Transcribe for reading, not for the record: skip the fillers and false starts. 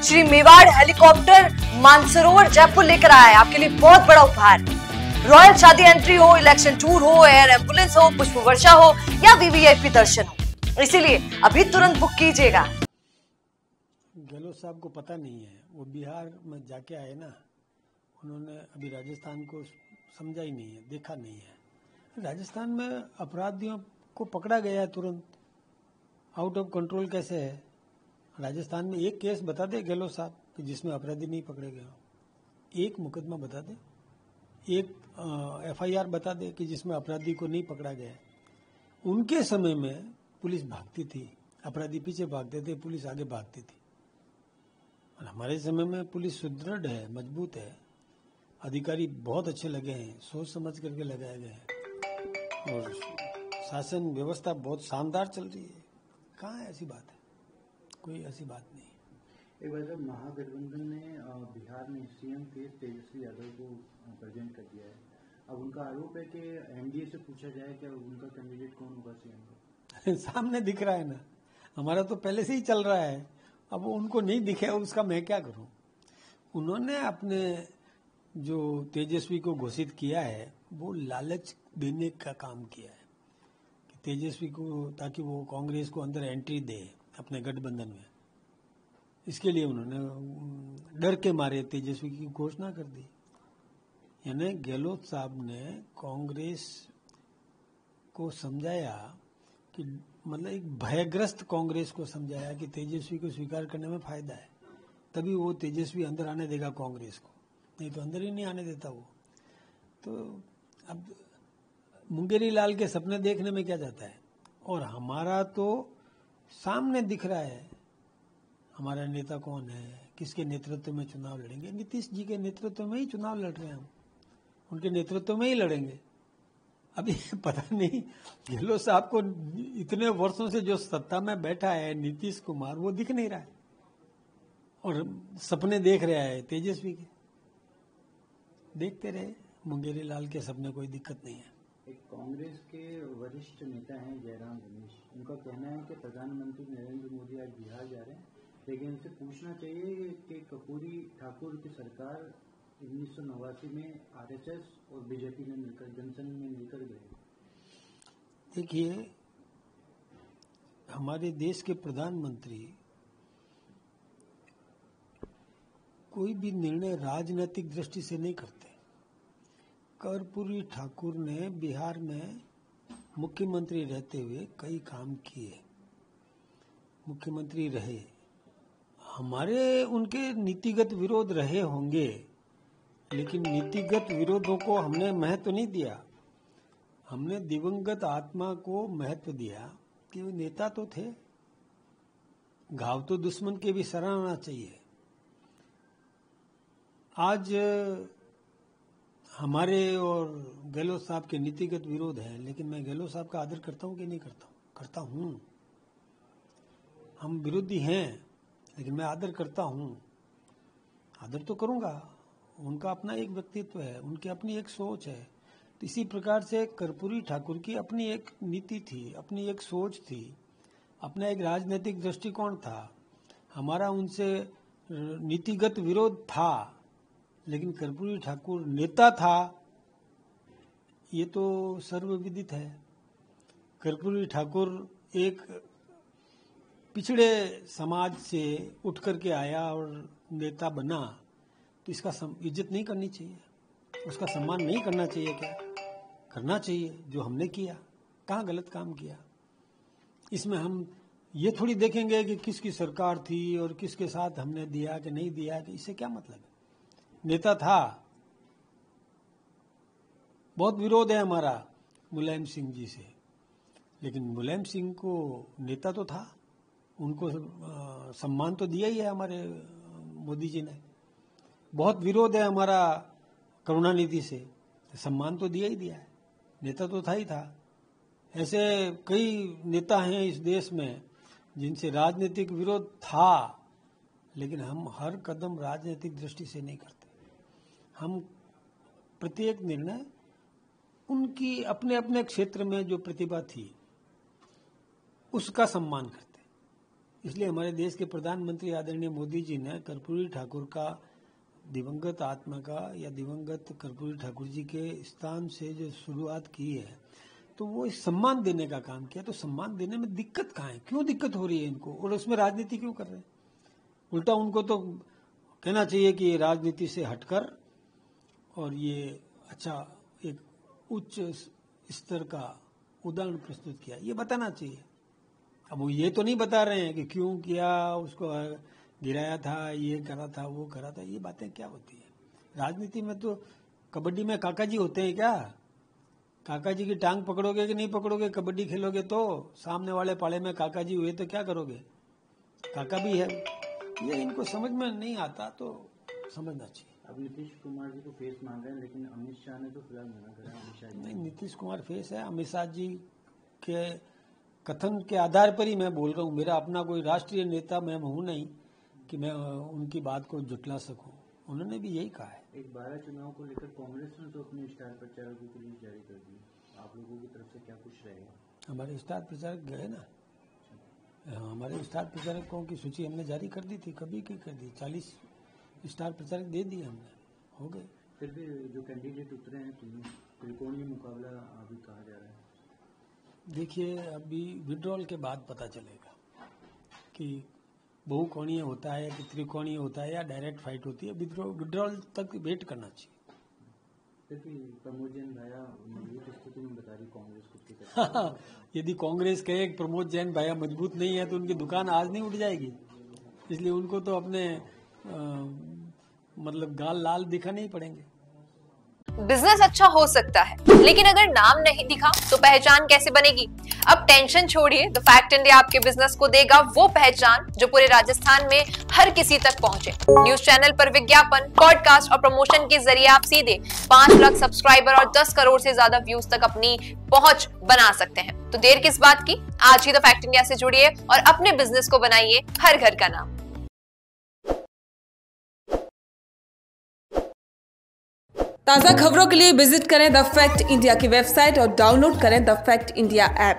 Shri Mewar helicopter Mansarovar Jaipur लेकर आया है आपके लिए बहुत बड़ा उपहार। रॉयल शादी एंट्री हो, इलेक्शन टूर हो, एयर एम्बुलेंस हो, पुष्प वर्षा हो या वीवीआईपी दर्शन हो, इसीलिए अभी तुरंत बुक कीजिएगा। गहलोत साहब को पता नहीं है, वो बिहार में जाके आए ना, उन्होंने अभी राजस्थान को समझा ही नहीं है, देखा नहीं है। राजस्थान में अपराधियों को पकड़ा गया है तुरंत, आउट ऑफ कंट्रोल कैसे है। राजस्थान में एक केस बता दे गहलोत साहब कि जिसमें अपराधी नहीं पकड़े गए हो, एक मुकदमा बता दे, एक एफआईआर बता दे कि जिसमें अपराधी को नहीं पकड़ा गया। उनके समय में पुलिस भागती थी, अपराधी पीछे भागते थे, पुलिस आगे भागती थी। और हमारे समय में पुलिस सुदृढ़ है, मजबूत है, अधिकारी बहुत अच्छे लगे हैं, सोच समझ करके लगाए गए हैं और शासन व्यवस्था बहुत शानदार चल रही है। कहाँ है ऐसी बात है? कोई ऐसी बात नहीं। एक बार जब महागठबंधन ने बिहार में सीएम के तेजस्वी यादव को प्रेजेंट कर दिया है, अब उनका आरोप है कि एनडीए से पूछा जाए कि उनका कैंडिडेट कौन होगा सीएम का। सामने दिख रहा है ना, हमारा तो पहले से ही चल रहा है। अब उनको नहीं दिखे उसका मैं क्या करूं। उन्होंने अपने जो तेजस्वी को घोषित किया है वो लालच देने का काम किया है कि तेजस्वी को, ताकि वो कांग्रेस को अंदर एंट्री दे अपने गठबंधन में। इसके लिए उन्होंने डर के मारे तेजस्वी की घोषणा कर दी। यानी गहलोत साहब ने कांग्रेस को समझाया कि मतलब एक भयग्रस्त कांग्रेस को समझाया कि तेजस्वी को स्वीकार करने में फायदा है, तभी वो तेजस्वी अंदर आने देगा कांग्रेस को, नहीं तो अंदर ही नहीं आने देता वो। तो अब मुंगेरी लाल के सपने देखने में क्या जाता है। और हमारा तो सामने दिख रहा है हमारा नेता कौन है, किसके नेतृत्व में चुनाव लड़ेंगे। नीतीश जी के नेतृत्व में ही चुनाव लड़ रहे हैं हम, उनके नेतृत्व में ही लड़ेंगे। अभी पता नहीं गहलोत साहब को इतने वर्षों से जो सत्ता में बैठा है नीतीश कुमार, वो दिख नहीं रहा है और सपने देख रहा है तेजस्वी के। देखते रहे मुंगेरी लाल के सपने, कोई दिक्कत नहीं है। एक कांग्रेस के वरिष्ठ नेता हैं जयराम रमेश, उनका कहना है कि प्रधानमंत्री नरेंद्र मोदी आज बिहार जा रहे हैं, लेकिन उनसे पूछना चाहिए कि कर्पूरी ठाकुर की सरकार 1989 में आरएसएस और बीजेपी ने मिलकर, जनसंघ में मिलकर गए। देखिए, हमारे देश के प्रधानमंत्री कोई भी निर्णय राजनीतिक दृष्टि से नहीं करते। कर्पूरी ठाकुर ने बिहार में मुख्यमंत्री रहते हुए कई काम किए, मुख्यमंत्री रहे। हमारे उनके नीतिगत विरोध रहे होंगे, लेकिन नीतिगत विरोधों को हमने महत्व नहीं दिया। हमने दिवंगत आत्मा को महत्व दिया कि वो नेता तो थे, घाव तो दुश्मन के भी सराहना चाहिए। आज हमारे और गहलोत साहब के नीतिगत विरोध है, लेकिन मैं गहलोत साहब का आदर करता हूं कि नहीं करता हूं? करता हूं। हम विरोधी हैं, लेकिन मैं आदर करता हूं, आदर तो करूंगा। उनका अपना एक व्यक्तित्व है, उनकी अपनी एक सोच है। तो इसी प्रकार से कर्पूरी ठाकुर की अपनी एक नीति थी, अपनी एक सोच थी, अपना एक राजनीतिक दृष्टिकोण था। हमारा उनसे नीतिगत विरोध था, लेकिन कर्पूरी ठाकुर नेता था, ये तो सर्वविदित है। कर्पूरी ठाकुर एक पिछड़े समाज से उठ करके आया और नेता बना, तो इसका इज्जत नहीं करनी चाहिए, उसका सम्मान नहीं करना चाहिए? क्या करना चाहिए? जो हमने किया, कहाँ गलत काम किया? इसमें हम ये थोड़ी देखेंगे कि किसकी सरकार थी और किसके साथ हमने दिया कि नहीं दिया, कि इससे क्या मतलब है। नेता था, बहुत विरोध है हमारा मुलायम सिंह जी से, लेकिन मुलायम सिंह को नेता तो था, उनको सम्मान तो दिया ही है हमारे मोदी जी ने। बहुत विरोध है हमारा करुणानिधि से, सम्मान तो दिया ही दिया है, नेता तो था ही था। ऐसे कई नेता हैं इस देश में जिनसे राजनीतिक विरोध था, लेकिन हम हर कदम राजनीतिक दृष्टि से नहीं करते। हम प्रत्येक निर्णय उनकी अपने अपने क्षेत्र में जो प्रतिभा थी उसका सम्मान करते। इसलिए हमारे देश के प्रधानमंत्री आदरणीय मोदी जी ने कर्पूरी ठाकुर का, दिवंगत आत्मा का या दिवंगत कर्पूरी ठाकुर जी के स्थान से जो शुरुआत की है, तो वो इस सम्मान देने का काम किया। तो सम्मान देने में दिक्कत कहाँ है, क्यों दिक्कत हो रही है इनको, और उसमें राजनीति क्यों कर रहे हैं? उल्टा उनको तो कहना चाहिए कि राजनीति से हटकर और ये अच्छा एक उच्च स्तर का उदाहरण प्रस्तुत किया, ये बताना चाहिए। अब वो ये तो नहीं बता रहे हैं कि क्यों किया, उसको गिराया था, ये करा था, वो करा था, ये बातें क्या होती है राजनीति में? तो कबड्डी में काका जी होते हैं क्या? काका जी की टांग पकड़ोगे कि नहीं पकड़ोगे? कबड्डी खेलोगे तो सामने वाले पाले में काका जी हुए तो क्या करोगे? काका भी है। ये इनको समझ में नहीं आता, तो समझना चाहिए। अब नीतीश कुमार जी को फेस मान रहे हैं, लेकिन अमित शाह ने तो फिलहाल मना करा। अमित शाह नहीं, नीतीश कुमार फेस है। अमित शाह जी के कथन के आधार पर ही मैं बोल रहा हूँ। मेरा अपना कोई राष्ट्रीय नेता मैं हूँ नहीं कि मैं उनकी बात को जुटला सकूं। उन्होंने भी यही कहा है। एक 12 चुनाव को लेकर कांग्रेस ने तो अपने स्टार प्रचारकों की लिस्ट जारी कर दी, आप लोगों की तरफ से क्या कुछ रहेगा? हमारे स्टार प्रचारक गए ना, हमारे स्टार प्रचारकों की सूची हमने जारी कर दी थी, कभी की कर दी। 40 स्टार प्रचारक दे दिए हमने, हो गए। फिर भी जो कैंडिडेट उतरे हैं, त्रिकोणीय मुकाबला अभी कहा जा रहा है। देखिए, अभी विड्रॉल के बाद पता चलेगा कि बहुकोणीय होता है कि त्रिकोणीय होता है या डायरेक्ट फाइट होती है। विड्रॉल तक वेट करना चाहिए। प्रमोद जैन भाया मजबूत स्थिति में बता रही कांग्रेस को। यदि कांग्रेस कहे प्रमोद जैन भाया मजबूत नहीं है तो उनकी दुकान आज नहीं उठ जाएगी। इसलिए उनको तो अपने मतलब गाल लाल दिखाने ही पड़ेंगे। बिजनेस अच्छा हो सकता है, लेकिन अगर नाम नहीं दिखा तो पहचान कैसे बनेगी? अब टेंशन छोड़िए, द फैक्ट इंडिया आपके बिजनेस को देगा वो पहचान जो पूरे राजस्थान में हर किसी तक पहुंचे। न्यूज चैनल पर विज्ञापन, पॉडकास्ट और प्रमोशन के जरिए आप सीधे 5 लाख सब्सक्राइबर और 10 करोड़ से ज्यादा व्यूज तक अपनी पहुंच बना सकते हैं। तो देर किस बात की, आज ही द फैक्ट इंडिया से जुड़िए और अपने बिजनेस को बनाइए हर घर का नाम। ताज़ा खबरों के लिए विजिट करें द फैक्ट इंडिया की वेबसाइट और डाउनलोड करें द फैक्ट इंडिया ऐप।